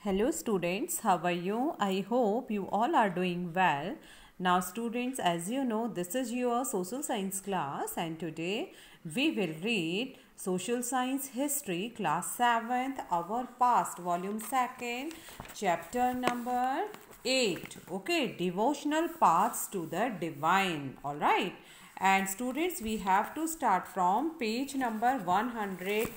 Hello students, how are you? I hope you all are doing well. Now students, as you know, this is your social science class and today we will read Social Science History class 7th, Our Past, volume 2nd, chapter number 8. Okay, devotional paths to the divine. Alright. And students, we have to start from page number 112.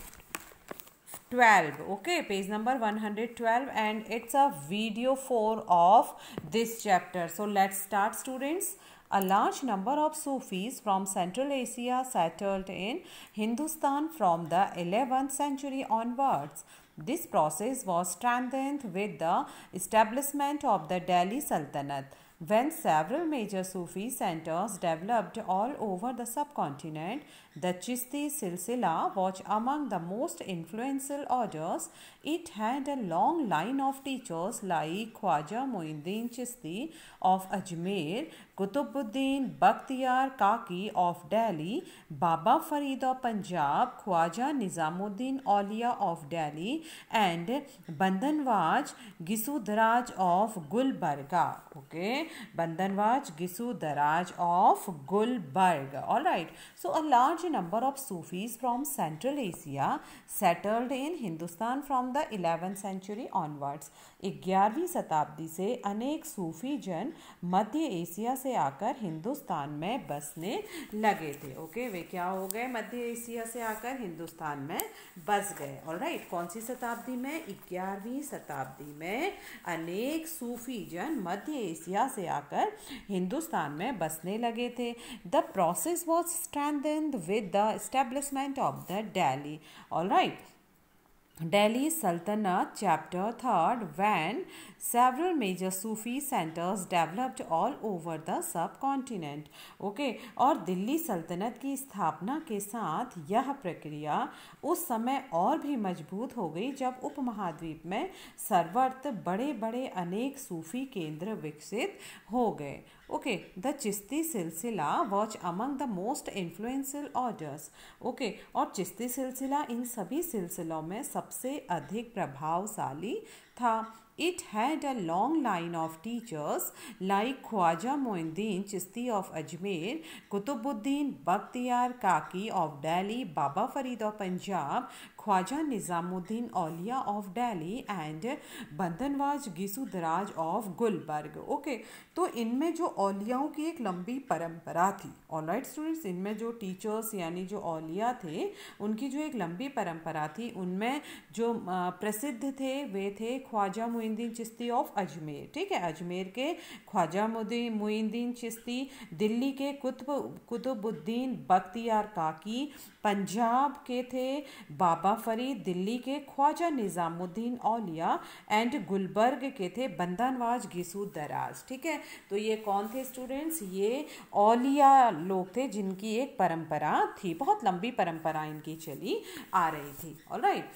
Okay, page number 112, and it's a video 4 of this chapter. So let's start students. A large number of Sufis from Central Asia settled in Hindustan from the 11th century onwards. This process was strengthened with the establishment of the Delhi Sultanate. When several major Sufi centers developed all over the subcontinent, the Chishti Silsila was among the most influential orders. It had a long line of teachers like Khwaja Muinuddin Chishti of Ajmer, Qutubuddin Bakhtiyar Kaki of Delhi, Baba Farid of Punjab, Khwaja Nizamuddin Aulia of Delhi, and Bandanwaj Gisudharaj of Gulbarga. Okay, Bandanwaj Gisudharaj of Gulbarga. Alright, so a large number of Sufis from Central Asia settled in Hindustan from the 11th century onwards. 11वीं शताब्दी से अनेक सूफी जन मध्य Asia से आकर हिंदुस्तान में बसने लगे थे. ओके, वे क्या हो गए? मध्य एशिया से आकर हिंदुस्तान में बस गए. ऑलराइट, कौन सी शताब्दी में? 11वीं शताब्दी में अनेक सूफी जन मध्य एशिया से आकर हिंदुस्तान में बसने लगे थे. The process was strengthened with the establishment of the Delhi. Alright, Delhi Sultanate, chapter 3rd, when several major Sufi centers developed all over the subcontinent. Okay, और दिल्ली सल्तनत की स्थापना के साथ यह प्रक्रिया उस समय और भी मजबूत हो गई जब उपमहाद्वीप में सर्वत्र बड़े बड़े अनेक सूफी केंद्र विकसित हो गए. Okay, the चिश्ती सिलसिला was among the most influential orders. Okay, और चिश्ती सिलसिला इन सभी सिलसिलों में सबसे अधिक प्रभावशाली था. It had a long line of teachers like Khwaja Muinuddin Chishti of Ajmer, Qutubuddin Bakhtiyar Kaki of Delhi, Baba Farid of Punjab, Khwaja Nizamuddin Aulia of Delhi and Bandanwaj Gisudharaj of Gulbarg. Okay, तो इनमें जो औलियाओं की एक लंबी परंपरा थी. Alright students, इनमें जो टीचर्स यानी जो औलिया थे उनकी जो एक लंबी परंपरा थी, उनमें जो प्रसिद्ध थे वे थे ख्वाजा मुइनुद्दीन चिश्ती ऑफ अजमेर. ठीक है, अजमेर के ख्वाजा मुइनुद्दीन चिश्ती, दिल्ली के कुतुबुद्दीन बख्तियार काकी, पंजाब के थे बाबा फरीद, दिल्ली के ख्वाजा निज़ामुद्दीन औलिया एंड गुलबर्ग के थे बंदनवाज गिसूदराज. ठीक है, तो ये कौन थे स्टूडेंट्स? ये औलिया लोग थे जिनकी एक परंपरा थी, बहुत लंबी परंपरा इनकी चली आ रही थी. Alright,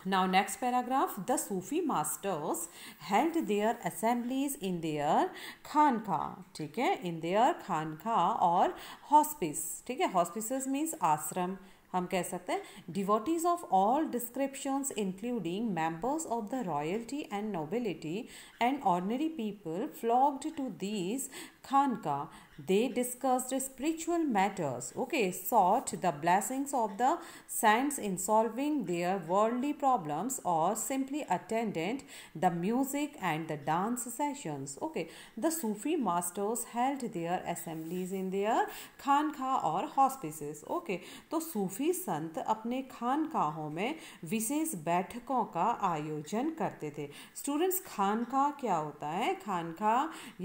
now next paragraph. The Sufi masters held their assemblies in their खानका. ठीक है, in their खानका और हॉस्पिस. ठीक है, हॉस्पिसेस मीन्स आश्रम हम कह सकते हैं. Devotees of all descriptions including members of the royalty and nobility and ordinary people flocked to these खानका. They discussed spiritual matters. Okay, sought the blessings of the saints in solving their worldly problems or simply attended the music and the dance sessions. Okay, the Sufi masters held their assemblies in their खानका और हॉस्पिसेस. Okay, तो सूफी संत अपने खानकाहों में विशेष बैठकों का आयोजन करते थे. स्टूडेंट्स, खानका क्या होता है? खानका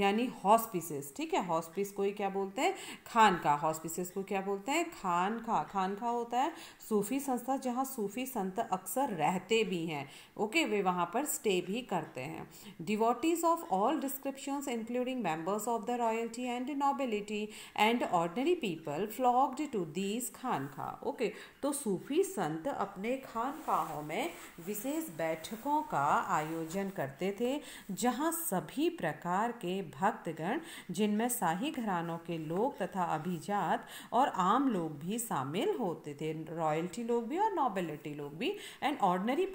यानी हॉस्पिसेस. ठीक है, हॉस्पिस को क्या बोलते हैं? खानका. हॉस्पिसेस को क्या बोलते हैं? खानका. खानका होता है सूफी संस्था जहाँ सूफी संत अक्सर रहते भी हैं. ओके, वे वहाँ पर स्टे भी करते हैं. Devotees of all descriptions including members of the royalty and nobility and ordinary people flocked to these खानका. ओके, तो सूफी संत अपने खानकाहों में विशेष बैठकों का आयोजन करते थे जहाँ सभी प्रकार के भक्तगण जिनमें शाही घरानों के लोग तथा अभिजात और आम लोग भी शामिल होते थे, रॉयल्टी लोग भी और नोबिलिटी लोग भी, and ordinary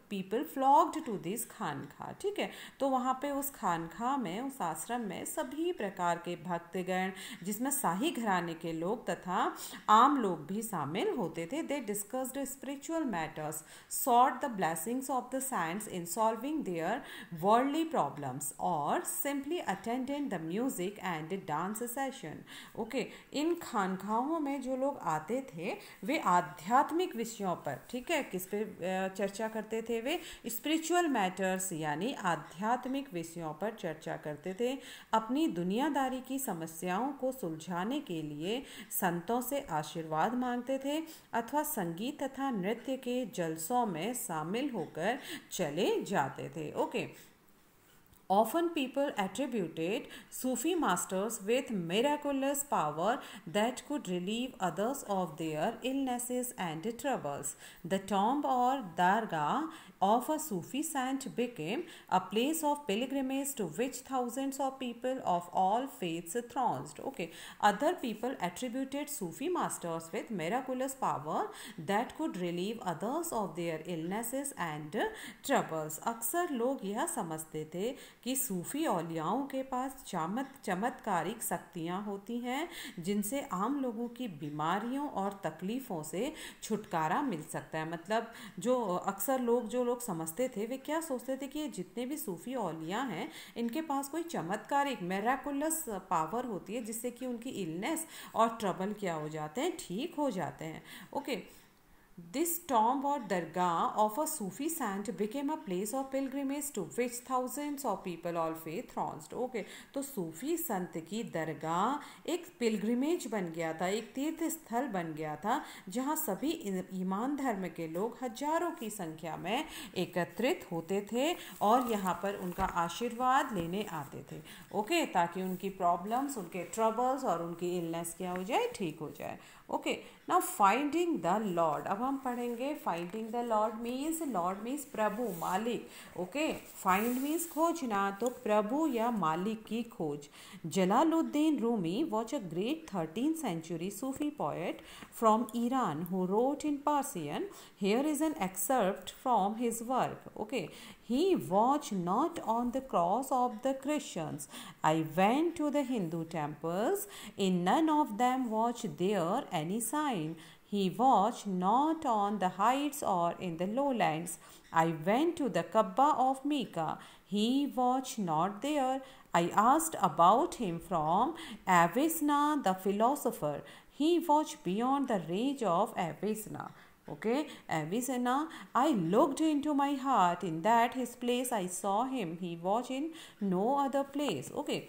people flocked to this खानखा। ठीक है, तो वहाँ पे उस खानखा में, उस आश्रम में सभी प्रकार के भक्तगण, जिसमें शाही घराने के लोग तथा आम लोग भी शामिल होते थे। They discussed spiritual matters, sought the blessings of the saints in solving their worldly problems, और simply attended the music and dance session। Okay, इन खानखाहों में जो लोग आते थे वे आध्यात्मिक विषयों पर, ठीक है, किस पे चर्चा करते थे? वे स्पिरिचुअल मैटर्स यानी आध्यात्मिक विषयों पर चर्चा करते थे। अपनी दुनियादारी की समस्याओं को सुलझाने के लिए संतों से आशीर्वाद मांगते थे अथवा संगीत तथा नृत्य के जलसों में शामिल होकर चले जाते थे। Okay, often people attributed Sufi masters with miraculous power that could relieve others of their illnesses and troubles. The tomb or dargah of a Sufi saint became a place of pilgrimage to which thousands of people of all faiths thronged. Okay, other people attributed Sufi masters with miraculous power that could relieve others of their illnesses and troubles. अक्सर लोग यह समझते थे कि सूफी औलियाओं के पास चमत्कारिक शक्तियाँ होती हैं जिनसे आम लोगों की बीमारियों और तकलीफ़ों से छुटकारा मिल सकता है। मतलब जो अक्सर जो लोग समझते थे वे क्या सोचते थे कि ये जितने भी सूफी औलियाँ हैं इनके पास कोई चमत्कारिक मेराकुलस पावर होती है जिससे कि उनकी इलनेस और ट्रबल क्या हो जाते हैं, ठीक हो जाते हैं। Okay, This tomb or dargah of a Sufi saint became a place of pilgrimage to which thousands of people all faith thronged. Okay, तो सूफी संत की दरगाह एक पिलग्रिमेज बन गया था, एक तीर्थ स्थल बन गया था जहाँ सभी ईमान धर्म के लोग हजारों की संख्या में एकत्रित होते थे और यहाँ पर उनका आशीर्वाद लेने आते थे। ओके, ताकि उनकी प्रॉब्लम्स, उनके ट्रबल्स और उनकी इलनेस क्या हो जाए, ठीक हो जाए। Okay, now finding the Lord, अब हम पढ़ेंगे फाइंडिंग द लॉर्ड मीन्स प्रभु, मालिक। ओके, फाइंड मीन्स खोजना, तो प्रभु या मालिक की खोज। Jalaluddin Rumi was a great 13th century Sufi poet from Iran who wrote in Persian. Here is an excerpt from his work. Okay, he watched not on the cross of the Christians. I went to the Hindu temples. In none of them was there any sign. He watched not on the heights or in the lowlands. I went to the Kaaba of Mecca. He watched not there. I asked about him from Avicenna the philosopher. He watched beyond the range of Avicenna. Okay, Avicenna. I looked into my heart. In that his place I saw him. He watched in no other place. Okay.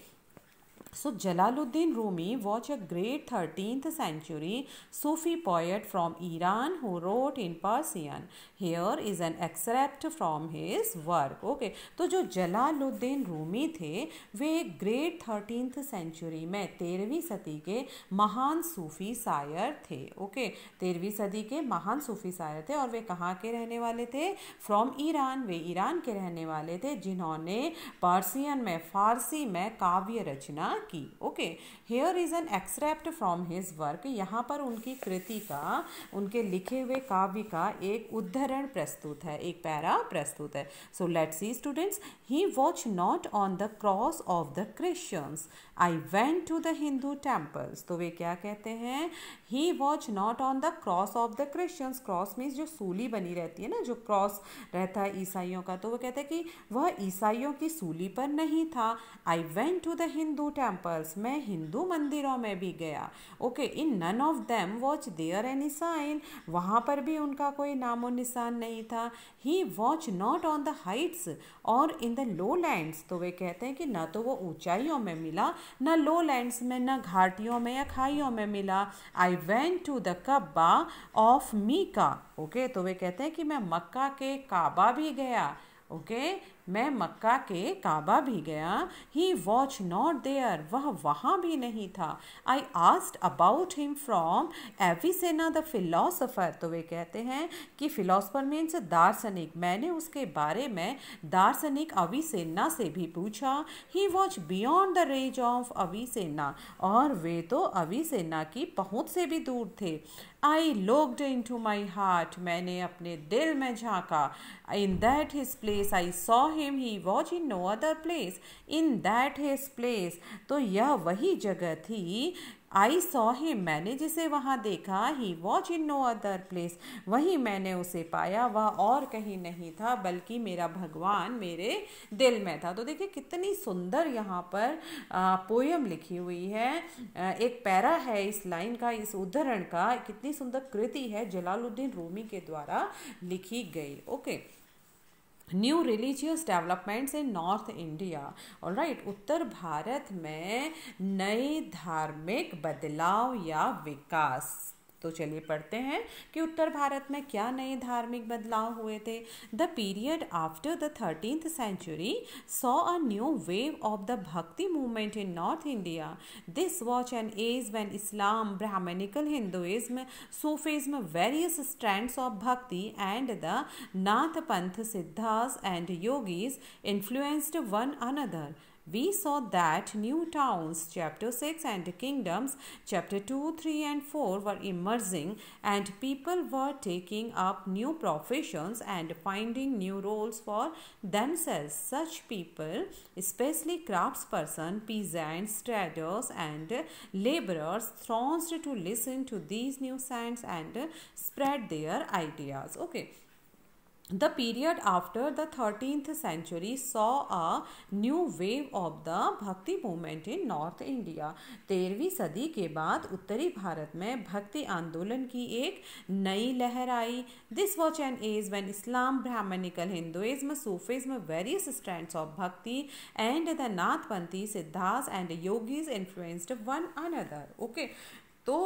So Jalaluddin Rumi was a great 13th century Sufi poet from Iran who wrote in Persian. Here is an excerpt from his work. Okay, तो जो जलालुद्दीन रूमी थे वे great 13th century में 13वीं सदी के महान सूफी शायर थे। Okay, 13वीं सदी के महान सूफी शायर थे और वे कहाँ के रहने वाले थे? फ्रॉम ईरान, वे ईरान के रहने वाले थे जिन्होंने पर्सियन में, फारसी में काव्य रचना की। Okay, here is an extract from his work, यहाँ पर उनकी कृति का, उनके लिखे हुए काव्य का एक उद्धरण प्रस्तुत है, एक पैरा प्रस्तुत है। So let's see students, he was not on the cross of the Christians, I went to the Hindu temples. तो वे क्या कहते हैं? He was not on the cross of the Christians. Cross means जो सूली बनी रहती है ना, जो क्रॉस रहता है ईसाइयों का, तो वो कहते हैं कि वह ईसाइयों की सूली पर नहीं था। I went to the Hindu temples, मैं हिंदू मंदिरों में भी गया। Okay, in none of them was there any sign, वहाँ पर भी उनका कोई नामो निशान नहीं था। He was not on the heights और इन द लो लैंड्स, तो वे कहते हैं कि न तो वो ऊंचाइयों में मिला, न लो लैंड्स में, न घाटियों में या खाइयों में मिला। I went to the Kaaba of Mecca. Okay, तो वे कहते हैं कि मैं मक्का के काबा भी गया। ओके, मैं मक्का के काबा भी गया, ही वॉच नॉट देयर, वह वहाँ भी नहीं था। I asked about him from Avicenna the philosopher, तो वे कहते हैं कि फिलोसफर मीन्स दार्शनिक, मैंने उसके बारे में दार्शनिक अविसेना से भी पूछा। He was beyond the range of Avicenna, और वे तो अविसेना की पहुँच से भी दूर थे। I looked into my heart, मैंने अपने दिल में झांका। In that his place I saw him, he was in no other place. In that his place, तो यह वही जगह थी। आई सॉ हिम, मैंने जिसे वहाँ देखा, he was in no other place, वहीं मैंने उसे पाया, वह और कहीं नहीं था बल्कि मेरा भगवान मेरे दिल में था। तो देखिए कितनी सुंदर यहाँ पर पोयम लिखी हुई है। एक पैरा है इस लाइन का, इस उद्धरण का, कितनी सुंदर कृति है, जलालुद्दीन रूमी के द्वारा लिखी गई। Okay, new religious developments in north India. Alright, उत्तर भारत में नए धार्मिक बदलाव या विकास। तो चलिए पढ़ते हैं कि उत्तर भारत में क्या नए धार्मिक बदलाव हुए थे। The period after the 13th century saw a new wave of the Bhakti movement in North India. This was an age when Islam, Brahmanical Hinduism, Sufism, various strands of Bhakti and the Nath Panth Siddhas and Yogis influenced one another. We saw that new towns, chapter 6, and kingdoms, chapter 2, 3, and 4, were emerging, and people were taking up new professions and finding new roles for themselves. Such people, especially craftspersons, peasants, traders, and laborers, thronged to listen to these new saints and spread their ideas. Okay. The period after the 13th century saw a new wave of the Bhakti movement in North India. 13वीं सदी के बाद उत्तरी भारत में भक्ति आंदोलन की एक नई लहर आई। This was an age when Islam, Brahmanical Hinduism, Sufism, various strands of Bhakti and the Nathpanthi Siddhas and Yogis influenced one another. Okay. तो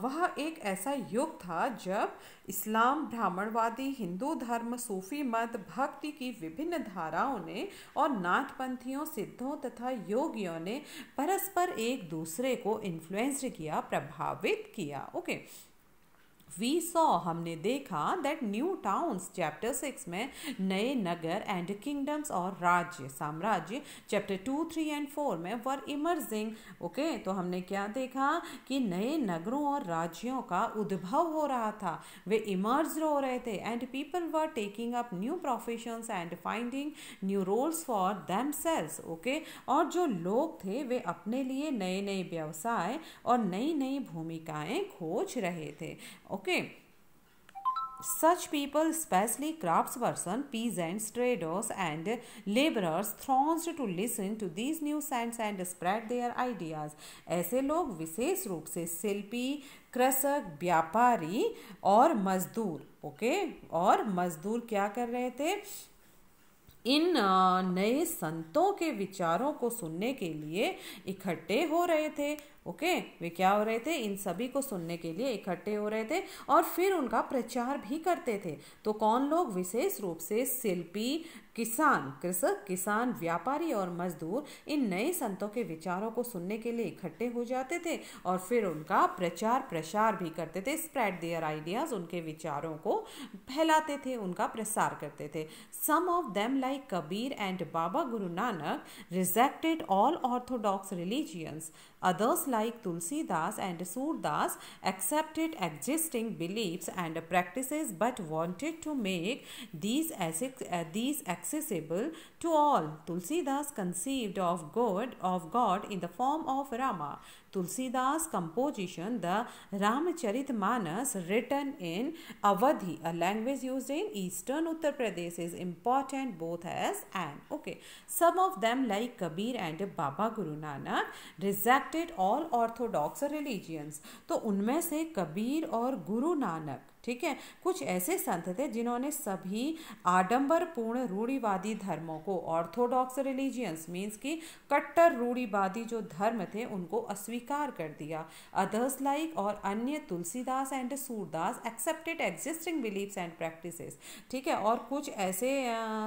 वह एक ऐसा युग था जब इस्लाम, ब्राह्मणवादी, हिंदू धर्म, सूफी मत, भक्ति की विभिन्न धाराओं ने और नाथपंथियों, सिद्धों तथा योगियों ने परस्पर एक दूसरे को इन्फ्लुएंस किया, प्रभावित किया। ओके, वी सॉ, हमने देखा, दैट न्यू टाउन्स, चैप्टर 6 में नए नगर, एंड किंगडम्स और राज्य, साम्राज्य, चैप्टर 2, 3 एंड 4 में वर इमर्जिंग। ओके, तो हमने क्या देखा कि नए नगरों और राज्यों का उद्भव हो रहा था, वे इमर्ज हो रहे थे, and people were taking up new professions and finding new roles for themselves. Okay, और जो लोग थे वे अपने लिए नए नए व्यवसाय और नई नई भूमिकाएं खोज रहे थे। Okay. Such people, especially craftspersons, peasants, traders, and laborers, thronged to listen to these new saints and spread their ideas. ऐसे लोग विशेष रूप से शिल्पी, कृषक, व्यापारी और मजदूर, ओके, और मजदूर क्या कर रहे थे, इन नए संतों के विचारों को सुनने के लिए इकट्ठे हो रहे थे। ओके, वे क्या हो रहे थे, इन सभी को सुनने के लिए इकट्ठे हो रहे थे और फिर उनका प्रचार भी करते थे। तो कौन लोग, विशेष रूप से शिल्पी, किसान, कृषक, किसान, व्यापारी और मजदूर इन नए संतों के विचारों को सुनने के लिए इकट्ठे हो जाते थे और फिर उनका प्रचार प्रसार भी करते थे। स्प्रेड देयर आइडियाज, उनके विचारों को फैलाते थे, उनका प्रसार करते थे। Some of them like Kabir and Baba Guru Nanak rejected all orthodox religions. Others like Tulsidas and Surdas accepted existing beliefs and practices but wanted to make these accessible to all. Tulsidas conceived of God in the form of Rama. Tulsidas' composition, the Ramcharitmanas, written in Awadhi, a language used in eastern Uttar Pradesh, is important both as and. Okay, some of them like Kabir and Baba Guru Nanak rejected all orthodox religions. तो उनमें से कबीर और गुरु नानक ठीक है। कुछ ऐसे संत थे जिन्होंने सभी आडंबरपूर्ण रूढ़िवादी धर्मों को, ऑर्थोडॉक्स रिलीजियंस मीन्स की कट्टर रूढ़िवादी जो धर्म थे उनको अस्वीकार कर दिया। अदर्स लाइक और अन्य Tulsidas and Surdas accepted existing beliefs and practices, ठीक है। और कुछ ऐसे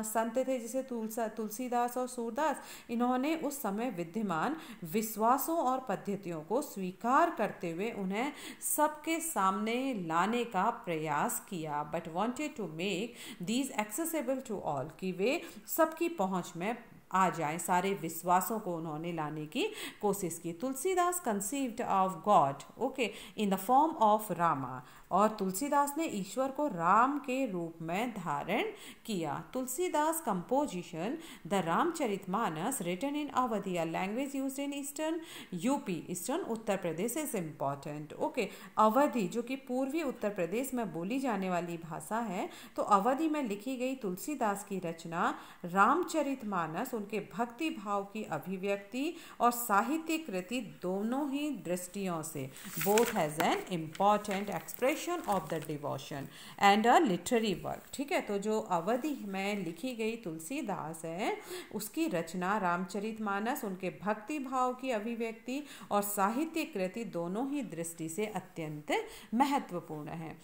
संत थे जैसे तुलसीदास और सूरदास, इन्होंने उस समय विद्यमान विश्वासों और पद्धतियों को स्वीकार करते हुए उन्हें सबके सामने लाने का प्रयास किया, but wanted to make these accessible to all, कि वे सबकी पहुंच में आ जाए, सारे विश्वासों को उन्होंने लाने की कोशिश की। Tulsidas conceived of God, okay, in the form of Rama, और तुलसीदास ने ईश्वर को राम के रूप में धारण किया। Tulsidas composition the Ramcharitmanas written in Awadhi, a language used in eastern UP, eastern Uttar Pradesh is important, okay. Awadhi जो कि पूर्वी उत्तर प्रदेश में बोली जाने वाली भाषा है, तो अवधी में लिखी गई तुलसीदास की रचना रामचरितमानस उनके भक्ति भाव की अभिव्यक्ति और साहित्यिक कृति दोनों ही दृष्टियों से, both has an important expression of the devotion and a literary work, ठीक है। तो जो अवधि में लिखी गई तुलसीदास है उसकी रचना रामचरितमानस उनके भक्ति भाव की अभिव्यक्ति और साहित्यिक कृति दोनों ही दृष्टि से अत्यंत महत्वपूर्ण है।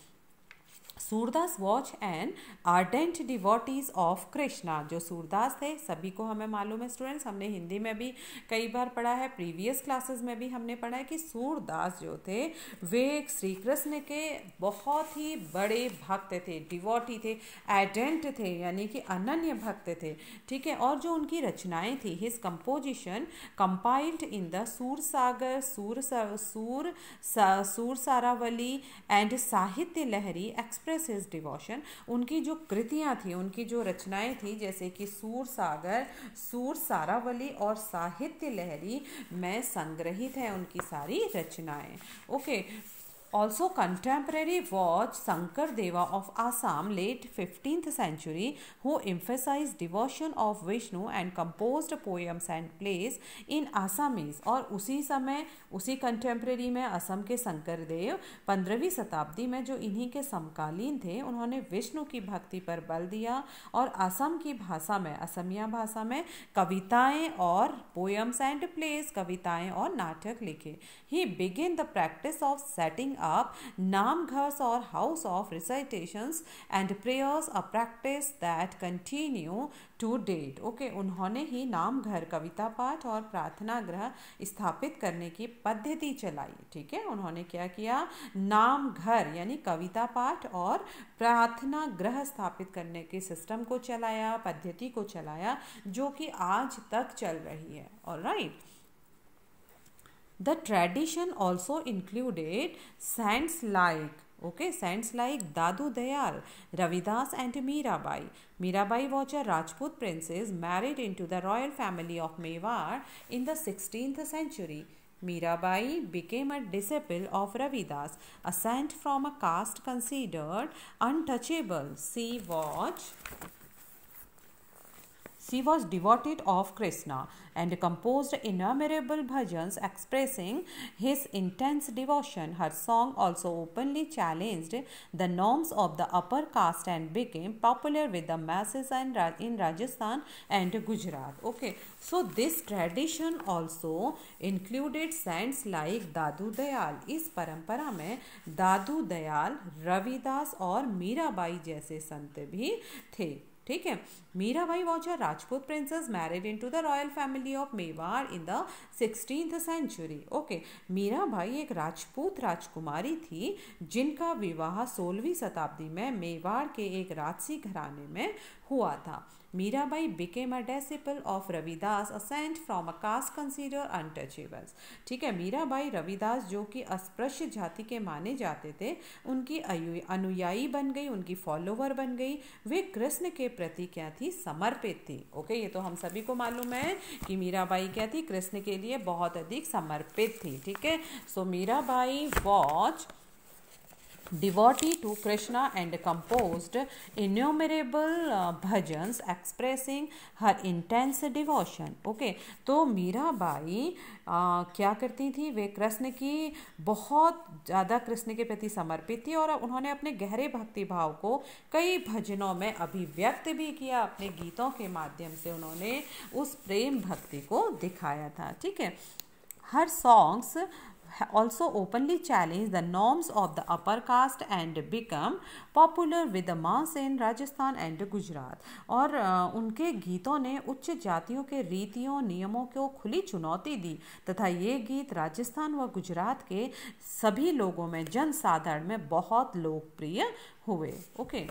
Surdas watch and ardent devotees of Krishna, जो सूरदास थे सभी को हमें मालूम है स्टूडेंट्स, हमने हिंदी में भी कई बार पढ़ा है, प्रीवियस क्लासेस में भी हमने पढ़ा है कि सूरदास जो थे वे श्री कृष्ण के बहुत ही बड़े भक्त थे, डिवोटी थे, आर्डेंट थे यानी कि अनन्य भक्त थे, ठीक है। और जो उनकी रचनाएं थी, his composition compiled in the Sursagar, सूर सारावली एंड साहित्य लहरी एक्सप्रेस हिज डिवोशन, उनकी जो कृतियां थी, उनकी जो रचनाएं थी, जैसे कि सूर सागर, सूर सारावली और साहित्य लहरी में संग्रहित है उनकी सारी रचनाएं, okay. Also contemporary was Shankardeva of Assam, late 15th century, who emphasized devotion of Vishnu and composed poems and plays in Assamese। और उसी समय उसी कंटेम्प्रेरी में असम के शंकरदेव 15वीं शताब्दी में जो इन्हीं के समकालीन थे, उन्होंने विष्णु की भक्ति पर बल दिया और असम की भाषा में, असमिया भाषा में कविताएं और पोएम्स एंड प्लेस, कविताएं और नाटक लिखे। He began the practice of setting up namghars or house of recitations and prayers, a practice that continue to date, okay। उन्होंने ही नाम घर, कविता पाठ और प्रार्थना गृह स्थापित करने की पद्धति चलाई, ठीक है। उन्होंने क्या किया, नाम घर यानी कविता पाठ और प्रार्थना गृह स्थापित करने के सिस्टम को चलाया, पद्धति को चलाया, जो कि आज तक चल रही है, alright. The tradition also included saints like, okay, saints like Dadu Dayal, Ravidas and Mirabai. Mirabai was a Rajput princess married into the royal family of Mewar in the 16th century. Mirabai became a disciple of Ravidas, a saint from a caste considered untouchable. She was devoted of Krishna and composed innumerable bhajans expressing his intense devotion. Her song also openly challenged the norms of the upper caste and became popular with the masses in Rajasthan and Gujarat. Okay, so this tradition also included saints like दादू दयाल। इस परंपरा में दादू दयाल, रविदास और मीराबाई जैसे संत भी थे, ठीक है। Mirabai was a Rajput princess married into the royal family of Mewar in the 16th century, okay. Mirabai एक राजपूत राजकुमारी थी जिनका विवाह 16वीं शताब्दी में मेवाड़ के एक राजसी घराने में हुआ था। Mirabai became a disciple of Ravidas, a saint from a caste considered untouchables, ठीक है। मीराबाई रविदास जो कि अस्पृश्य जाति के माने जाते थे, उनकी अनुयायी बन गई, उनकी फॉलोवर बन गई। वे कृष्ण के प्रति क्या थी, समर्पित थी, ओके। ये तो हम सभी को मालूम है कि मीराबाई क्या थी, कृष्ण के लिए बहुत अधिक समर्पित थी, ठीक है। So Mirabai was devotee to Krishna and composed innumerable bhajans expressing her intense devotion. Okay, तो मीराबाई क्या करती थी, वे कृष्ण की बहुत ज़्यादा कृष्ण के प्रति समर्पित थी और उन्होंने अपने गहरे भक्ति भाव को कई भजनों में अभिव्यक्त भी किया। अपने गीतों के माध्यम से उन्होंने उस प्रेम भक्ति को दिखाया था। ठीक है, हर songs also openly challenge the norms of the upper caste and become popular with the mass in Rajasthan and Gujarat। और उनके गीतों ने उच्च जातियों के रीतियों नियमों को खुली चुनौती दी तथा ये गीत राजस्थान व गुजरात के सभी लोगों में जनसाधारण में बहुत लोकप्रिय हुए। Okay,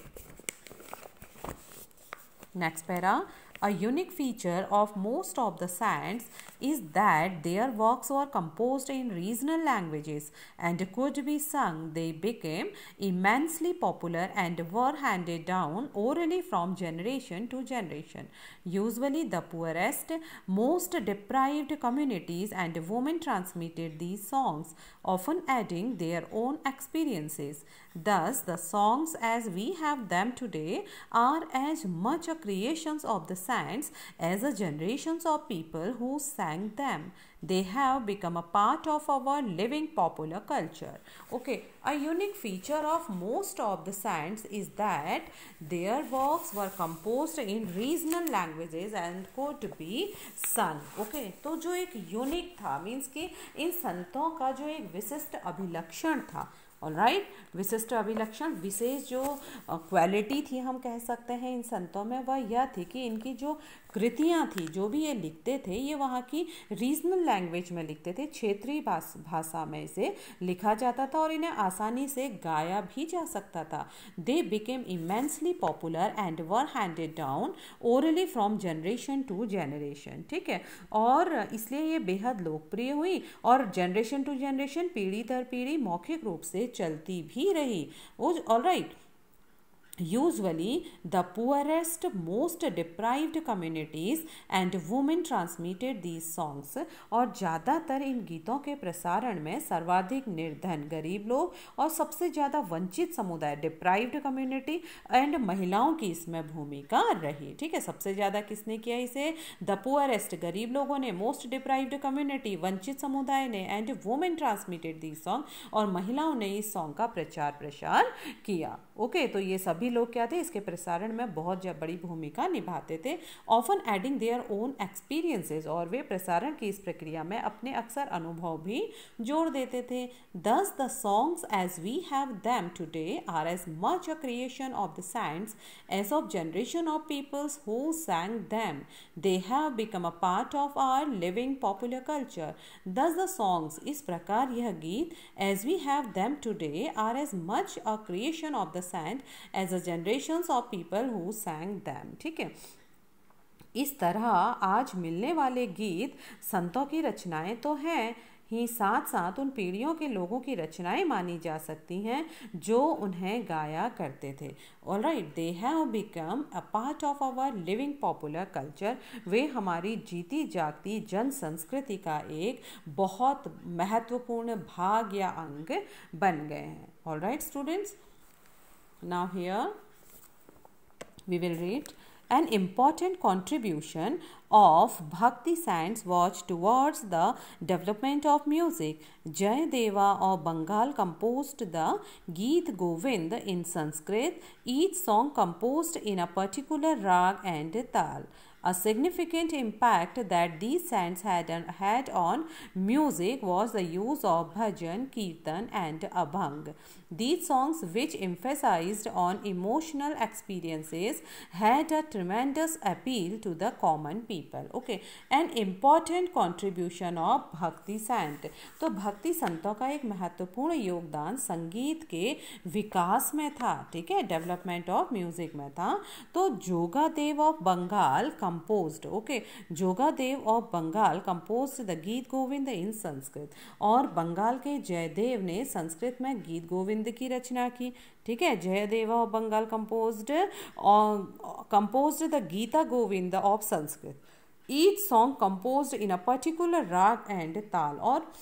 next para. A unique feature of most of the saints is that their works were composed in regional languages and could be sung. They became immensely popular and were handed down orally from generation to generation. Usually the poorest, most deprived communities and women transmitted these songs, often adding their own experiences. Thus, the songs as we have them today are as much a creations of the saints as the generations of people who sang them. They have become a part of our living popular culture. Okay, a unique feature of most of the saints is that their works were composed in regional languages and could be sung. Okay, तो जो एक unique था means कि इन संतों का जो एक विशिष्ट अभिलक्षण था, ऑलराइट, विशिष्ट अभिलक्षण, विशेष जो क्वालिटी थी हम कह सकते हैं इन संतों में, वह यह थी कि इनकी जो कृतियाँ थी, जो भी ये लिखते थे, ये वहाँ की रीजनल लैंग्वेज में लिखते थे, क्षेत्रीय भाषा में इसे लिखा जाता था और इन्हें आसानी से गाया भी जा सकता था। They became immensely popular and were handed down orally from generation to generation. ठीक है, और इसलिए ये बेहद लोकप्रिय हुई और जनरेशन टू जनरेशन, पीढ़ी दर पीढ़ी मौखिक रूप से चलती भी रही। Alright, usually the poorest, most deprived communities and women transmitted these songs। और ज़्यादातर इन गीतों के प्रसारण में सर्वाधिक निर्धन, गरीब लोग और सबसे ज़्यादा वंचित समुदाय, डिप्राइव्ड कम्युनिटी एंड महिलाओं की इसमें भूमिका रही। ठीक है, सबसे ज़्यादा किसने किया इसे? द पुअरेस्ट, गरीब लोगों ने, मोस्ट डिप्राइव्ड कम्युनिटी, वंचित समुदाय ने, and women transmitted this song, और महिलाओं ने इस सॉन्ग का प्रचार प्रसार किया। ओके, तो ये सभी लोग क्या थे, इसके प्रसारण में बहुत बड़ी भूमिका निभाते थे। Often adding their own experiences, और वे प्रसारण की इस प्रक्रिया में अपने अक्सर अनुभव भी जोड़ देते थे। Thus the songs as we have them today are as much a creation of the saints as of generation of peoples who sang them. They have become a part of our living popular culture. Thus the songs, इस प्रकार यह गीत as we have them today are as much a creation of the saint as the generations of people who sang them। ठीक है, इस तरह आज मिलने वाले गीत संतों की रचनाएं तो हैं ही, साथ साथ उन पीढ़ियों के लोगों की रचनाएं मानी जा सकती हैं जो उन्हें गाया करते थे। Alright, they have become a part of our living popular culture. वे हमारी जीती जागती जन संस्कृति का एक बहुत महत्वपूर्ण भाग या अंग बन गए हैं। Alright students, now here we will read an important contribution of Bhakti saints was towards the development of music. Jayadeva of Bengal composed the Geet Govind in Sanskrit, each song composed in a particular rag and tal. A significant impact that these saints had on music was the use of bhajan, kirtan and abhang. These songs, which emphasized on emotional experiences, had a tremendous appeal to the common people. Okay, an important contribution of Bhakti Sant। तो भक्ति संतों का एक महत्वपूर्ण योगदान संगीत के विकास में था। ठीक है, डेवलपमेंट ऑफ म्यूजिक में था। तो Jayadeva of Bengal composed, okay, Jayadeva of Bengal composed the गीत गोविंद इन संस्कृत, और बंगाल के जयदेव ने संस्कृत में गीत गोविंद की रचना की। ठीक है, Jayadev of Bengal composed the Gita Govind of Sanskrit, each song composed in a particular rag and tal। और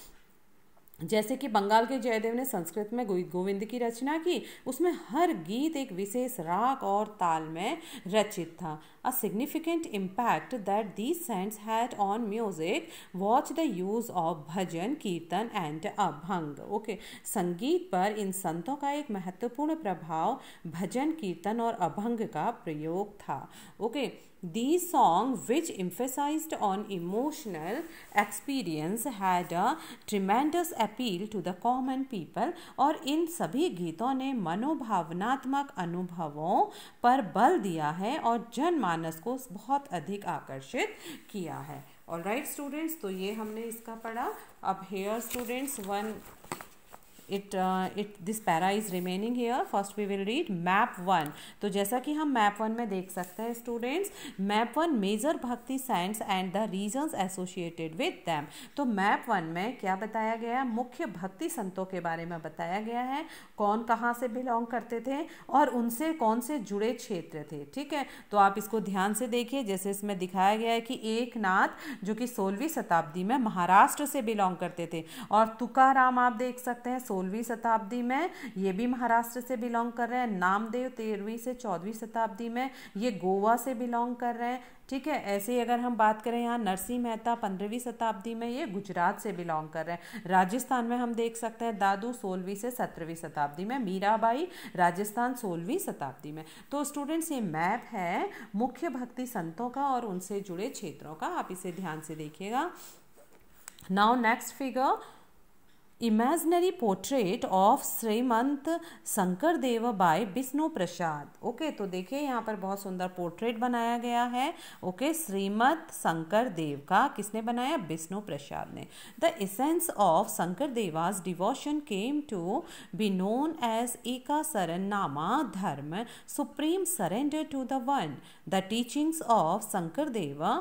जैसे कि बंगाल के जयदेव ने संस्कृत में गोविंद की रचना की, उसमें हर गीत एक विशेष राग और ताल में रचित था. A significant impact that these saints had on music was the use of bhajan, kirtan and abhang. Okay, संगीत पर इन संतों का एक महत्वपूर्ण प्रभाव भजन, कीर्तन और अभंग का प्रयोग था. Okay, these songs, which emphasized on emotional experience, had a tremendous appeal to the common people. और इन सभी गीतों ने मनोभावनात्मक अनुभवों पर बल दिया है और जनमानस को बहुत अधिक आकर्षित किया है. ऑलराइट स्टूडेंट्स, तो ये हमने इसका पढ़ा. अब hair students this para is remaining here. First we will read map 1. तो जैसा कि हम map 1 में देख सकते हैं students, map 1 major bhakti saints and the regions associated with them. तो map 1 में क्या बताया गया? मुख्य भक्ति संतों के बारे में बताया गया है, कौन कहाँ से बिलोंग करते थे और उनसे कौन से जुड़े क्षेत्र थे. ठीक है, तो आप इसको ध्यान से देखिए. जैसे इसमें दिखाया गया है कि एकनाथ जो कि 16वीं शताब्दी में महाराष्ट्र से बिलोंग करते थे, और तुकाराम आप देख सकते हैं 16वीं शताब्दी में ये भी महाराष्ट्र से बिलोंग कर रहे हैं. नामदेव 13वीं से 14वीं शताब्दी में ये गोवा से बिलोंग कर रहे हैं. ठीक है, ऐसे ही अगर हम बात करें यहाँ नरसिंह मेहता 15वीं शताब्दी में ये गुजरात से बिलोंग कर रहे हैं. राजस्थान में हम देख सकते हैं दादू 16वीं से 17वीं शताब्दी में, मीराबाई राजस्थान 16वीं शताब्दी में. तो स्टूडेंट्स ये मैप है मुख्य भक्ति संतों का और उनसे जुड़े क्षेत्रों का. आप इसे ध्यान से देखिएगा. Now next figure, imaginary portrait of Srimanta Sankar Deva by Vishnu Prasad. Okay, तो देखिए यहाँ पर बहुत सुंदर पोर्ट्रेट बनाया गया है. ओके, श्रीमंत शंकर देव का किसने बनाया? विष्णु प्रसाद ने. The essence of Shankar Deva's devotion came to be known as Eka Sharan Nama Dharma, supreme surrender to the one. The teachings of Shankar Deva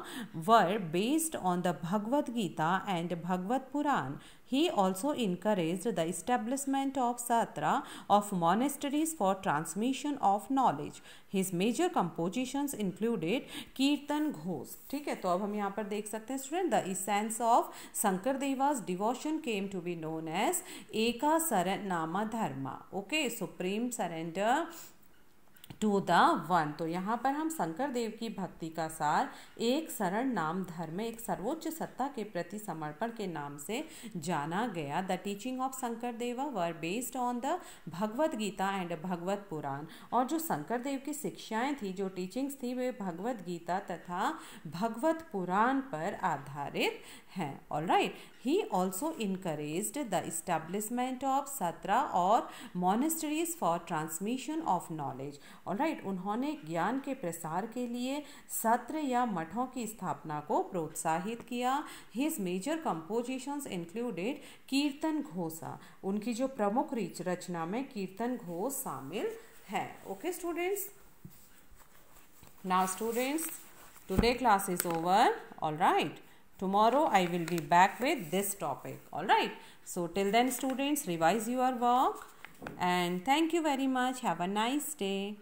were based on the Bhagavad Gita and Bhagavat Purana. He also encouraged the establishment of satra of monasteries for transmission of knowledge. His major compositions included कीर्तन घोष. ठीक है, तो अब हम यहाँ पर देख सकते हैं student, the essence of Shankar Deva's devotion came to be known as Eka Sharan Nama Dharma. Okay, supreme surrender to the one. तो यहाँ पर हम शंकर देव की भक्ति का सार एक शरण नाम धर्म, एक सर्वोच्च सत्ता के प्रति समर्पण के नाम से जाना गया. The teaching of Shankar Deva were based on the Bhagavad Gita and Bhagavat Purana. और जो शंकर देव की शिक्षाएं थी, जो टीचिंग्स थी, वे भगवद गीता तथा भगवत पुराण पर आधारित हैं. Alright, he also encouraged the establishment of सत्रा और monasteries for transmission of knowledge. Alright, उन्होंने ज्ञान के प्रसार के लिए सत्र या मठों की स्थापना को प्रोत्साहित किया. हिज मेजर कंपोजिशंस इंक्लूडेड कीर्तन घोषा. उनकी जो प्रमुख रचना में कीर्तन घोष शामिल है. Okay students, now students, today class is over. Alright, tomorrow I will be back with this topic. All right, so till then students, revise your work and thank you very much. Have a nice day.